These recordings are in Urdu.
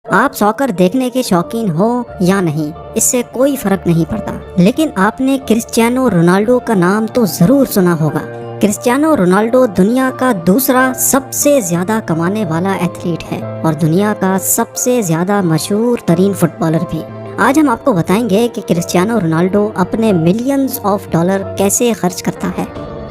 آپ ساکر دیکھنے کے شوقین ہو یا نہیں، اس سے کوئی فرق نہیں پڑتا، لیکن آپ نے کرسچیانو رونالڈو کا نام تو ضرور سنا ہوگا۔ کرسچیانو رونالڈو دنیا کا دوسرا سب سے زیادہ کمانے والا ایتھلیٹ ہے اور دنیا کا سب سے زیادہ مشہور ترین فٹ بالر بھی۔ آج ہم آپ کو بتائیں گے کہ کرسچیانو رونالڈو اپنے ملینز آف ڈالر کیسے خرچ کرتا ہے۔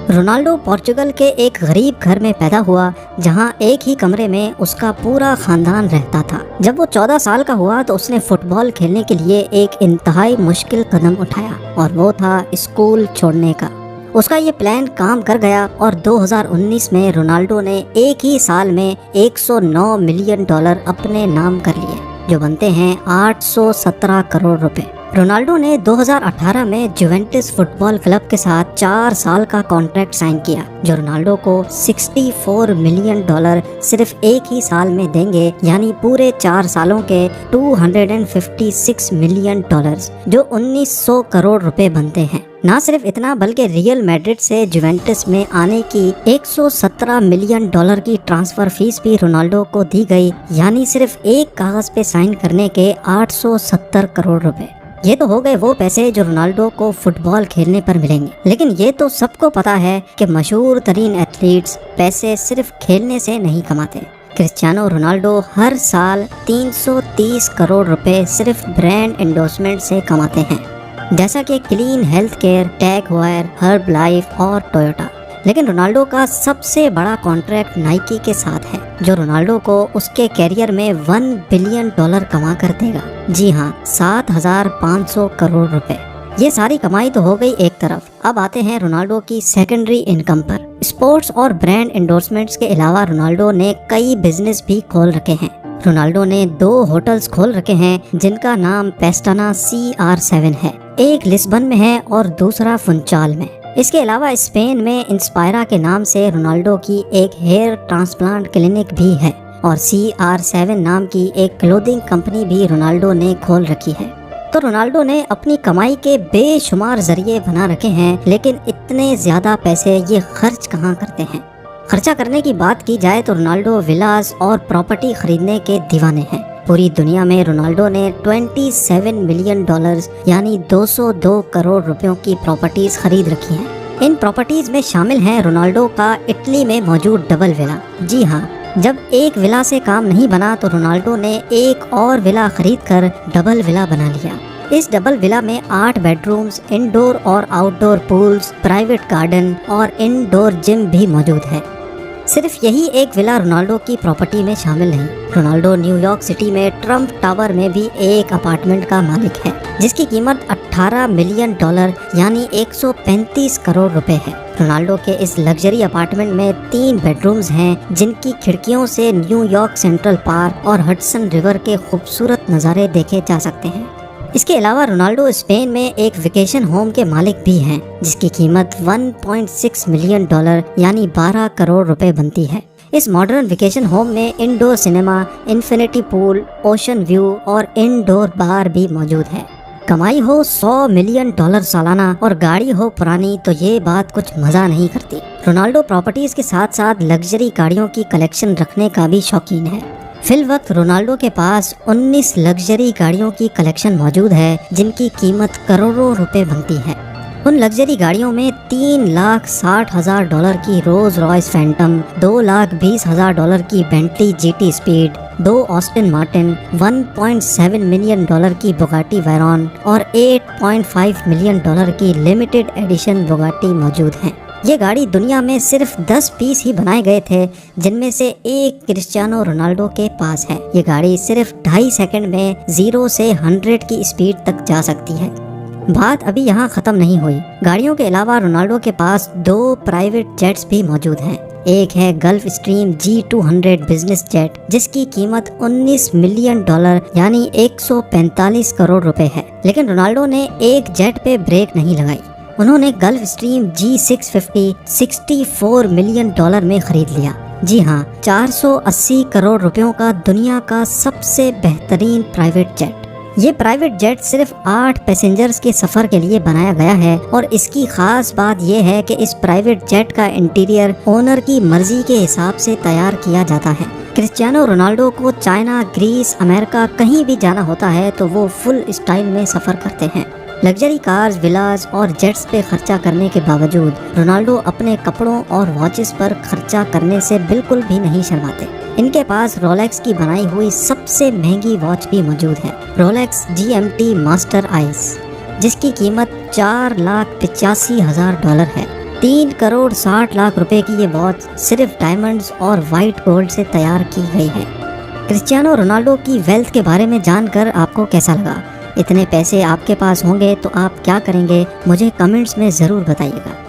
رونالڈو پورچگل کے ایک غریب گھر میں پیدا ہوا، جہاں ایک ہی کمرے میں اس کا پورا خاندان رہتا تھا۔ جب وہ 14 سال کا ہوا تو اس نے فٹ بال کھیلنے کے لیے ایک انتہائی مشکل قدم اٹھایا، اور وہ تھا اسکول چھوڑنے کا۔ اس کا یہ پلان کام کر گیا اور 2019 میں رونالڈو نے ایک ہی سال میں 109 ملین ڈالر اپنے نام کر لیے، جو بنتے ہیں 817 کروڑ روپے۔ رونالڈو نے 2018 میں جوونٹس فٹ بال کلب کے ساتھ 4 سال کا کانٹریکٹ سائن کیا، جو رونالڈو کو 64 ملین ڈالر صرف ایک ہی سال میں دیں گے، یعنی پورے 4 سالوں کے 256 ملین ڈالرز، جو 1900 کروڑ روپے بنتے ہیں۔ نہ صرف اتنا بلکہ ریئل میڈرڈ سے جوونٹس میں آنے کی 117 ملین ڈالر کی ٹرانسفر فیس بھی رونالڈو کو دی گئی، یعنی صرف ایک کاغذ پہ سائن کرنے کے 870 کروڑ روپے۔ یہ تو ہو گئے وہ پیسے جو رونالڈو کو فٹ بال کھیلنے پر ملیں گے، لیکن یہ تو سب کو پتا ہے کہ مشہور ترین ایتھلیٹس پیسے صرف کھیلنے سے نہیں کماتے۔ کرسچیانو رونالڈو ہر سال 330 کروڑ روپے صرف برانڈ انڈورسمنٹ سے کماتے ہیں، جیسا کہ clean health care, Tag Heuer, Herbalife اور ٹویوٹا۔ لیکن رونالڈو کا سب سے بڑا کانٹریکٹ نائکی کے ساتھ ہے، جو رونالڈو کو اس کے کیریئر میں 1 بلین ڈالر کما کر دے گا۔ جی ہاں، 7500 کروڑ روپے۔ یہ ساری کمائی تو ہو گئی ایک طرف، اب آتے ہیں رونالڈو کی سیکنڈری انکم پر۔ اسپورٹس اور برانڈ انڈورسمنٹس کے علاوہ رونالڈو نے کئی بزنس بھی کھول رکھے ہیں۔ رونالڈو نے 2 ہوٹلز کھول رکھے ہیں جن کا نام پیسٹانا CR7 ہے، ایک لسبن میں ہے اور دوسرا فنچال میں۔ اس کے علاوہ اسپین میں انسپائرا کے نام سے رونالڈو کی ایک ہیئر ٹرانسپلانٹ کلینک بھی ہے، اور CR7 نام کی ایک کلودنگ کمپنی بھی رونالڈو نے کھول رکھی ہے۔ تو رونالڈو نے اپنی کمائی کے بے شمار ذریعے بنا رکھے ہیں، لیکن اتنے زیادہ پیسے یہ خرچ کہاں کرتے ہیں؟ خرچہ کرنے کی بات کی جائے تو رونالڈو ولاز اور پراپرٹی خریدنے کے دیوانے ہیں۔ پوری دنیا میں رونالڈو نے 27 ملین ڈالرز یعنی 202 کروڑ روپیوں کی پراپرٹیز خرید رکھی ہیں۔ ان پراپرٹیز میں شامل ہیں رونالڈو کا اٹلی میں موجود ڈبل ولا۔ جی ہاں، جب ایک ولا سے کام نہیں بنا تو رونالڈو نے ایک اور ولا خرید کر ڈبل ولا بنا لیا۔ اس ڈبل ولا میں 8 بیڈ رومز، انڈور اور آؤٹ ڈور پولز، پرائیویٹ گارڈن اور انڈور جم بھی موجود ہے۔ صرف یہی ایک ولا رونالڈو کی پراپرٹی میں شامل نہیں، رونالڈو نیو یارک سٹی میں ٹرمپ ٹاور میں بھی ایک اپارٹمنٹ کا مالک ہے، جس کی قیمت 18 ملین ڈالر یعنی 135 کروڑ روپے ہے۔ رونالڈو کے اس لگژری اپارٹمنٹ میں 3 بیڈ رومز ہیں، جن کی کھڑکیوں سے نیو یارک سینٹرل پارک اور ہڈسن ریور کے خوبصورت نظارے دیکھے جا سکتے ہیں۔ اس کے علاوہ رونالڈو اسپین میں ایک ویکیشن ہوم کے مالک بھی ہیں، جس کی قیمت 1.6 ملین ڈالر یعنی 12 کروڑ روپے بنتی ہے۔ اس ماڈرن ویکیشن ہوم میں انڈور سنیما، انفینٹی پول، اوشن ویو اور انڈور بار بھی موجود ہے۔ کمائی ہو 100 ملین ڈالر سالانہ اور گاڑی ہو پرانی تو یہ بات کچھ مزہ نہیں کرتی۔ رونالڈو پراپرٹیز کے ساتھ ساتھ لگژری گاڑیوں کی کلیکشن رکھنے کا بھی شوقین ہے۔ فی الوقت رونالڈو کے پاس 19 لگژری گاڑیوں کی کلیکشن موجود ہے، جن کی قیمت کروڑوں روپے بنتی ہے۔ ان لگژری گاڑیوں میں 3,60,000 ڈالر کی روز رائس فینٹم، 2,20,000 ڈالر کی Bentley GT speed, 2 Aston Martin, 1.7 million dollar کی بوگاٹی ویرون اور 8.5 ملین ڈالر کی لمیٹڈ ایڈیشن بوگاٹی موجود ہیں۔ یہ گاڑی دنیا میں صرف 10 پیس ہی بنائے گئے تھے، جن میں سے ایک کرسچیانو رونالڈو کے پاس ہے۔ یہ گاڑی صرف 2.5 سیکنڈ میں 0 سے 100 کی اسپیڈ تک جا سکتی ہے۔ بات ابھی یہاں ختم نہیں ہوئی، گاڑیوں کے علاوہ رونالڈو کے پاس 2 پرائیویٹ جیٹس بھی موجود ہیں۔ ایک ہے golf stream G200 business jet, جس کی قیمت 19 ملین ڈالر یعنی 145 کروڑ روپے ہے، لیکن رونالڈو نے ایک جیٹ پہ بریک نہیں لگائی۔ انہوں نے golf stream G650 64 million dollar میں خرید لیا۔ جی ہاں، 480 کروڑ روپیوں کا دنیا کا سب سے بہترین پرائیویٹ جیٹ۔ یہ پرائیویٹ جیٹ صرف 8 پیسنجرز کے سفر کے لیے بنایا گیا ہے، اور اس کی خاص بات یہ ہے کہ اس پرائیویٹ جیٹ کا انٹیریئر اونر کی مرضی کے حساب سے تیار کیا جاتا ہے۔ کرسچیانو رونالڈو کو چائنا، گریس، امریکہ کہیں بھی جانا ہوتا ہے تو وہ فل اسٹائل میں سفر کرتے ہیں۔ لگژری کارز، ولاز اور جیٹس پہ خرچہ کرنے کے باوجود رونالڈو اپنے کپڑوں اور واچز پر خرچہ کرنے سے بالکل بھی نہیں شرماتے۔ ان کے پاس رولیکس کی بنائی ہوئی سب سے مہنگی واچ بھی موجود ہے، رولیکس GMT ماسٹر آئس، جس کی قیمت $4,85,000 ہے۔ 3,60,00,000 روپے کی یہ واچ صرف ڈائمنڈز اور وائٹ گولڈ سے تیار کی گئی ہے۔ کرسچیانو رونالڈو کی ویلتھ کے بارے میں جان کر آپ کو کیسا لگا؟ اتنے پیسے آپ کے پاس ہوں گے تو آپ کیا کریں گے؟ مجھے کمنٹس میں ضرور بتائیے گا۔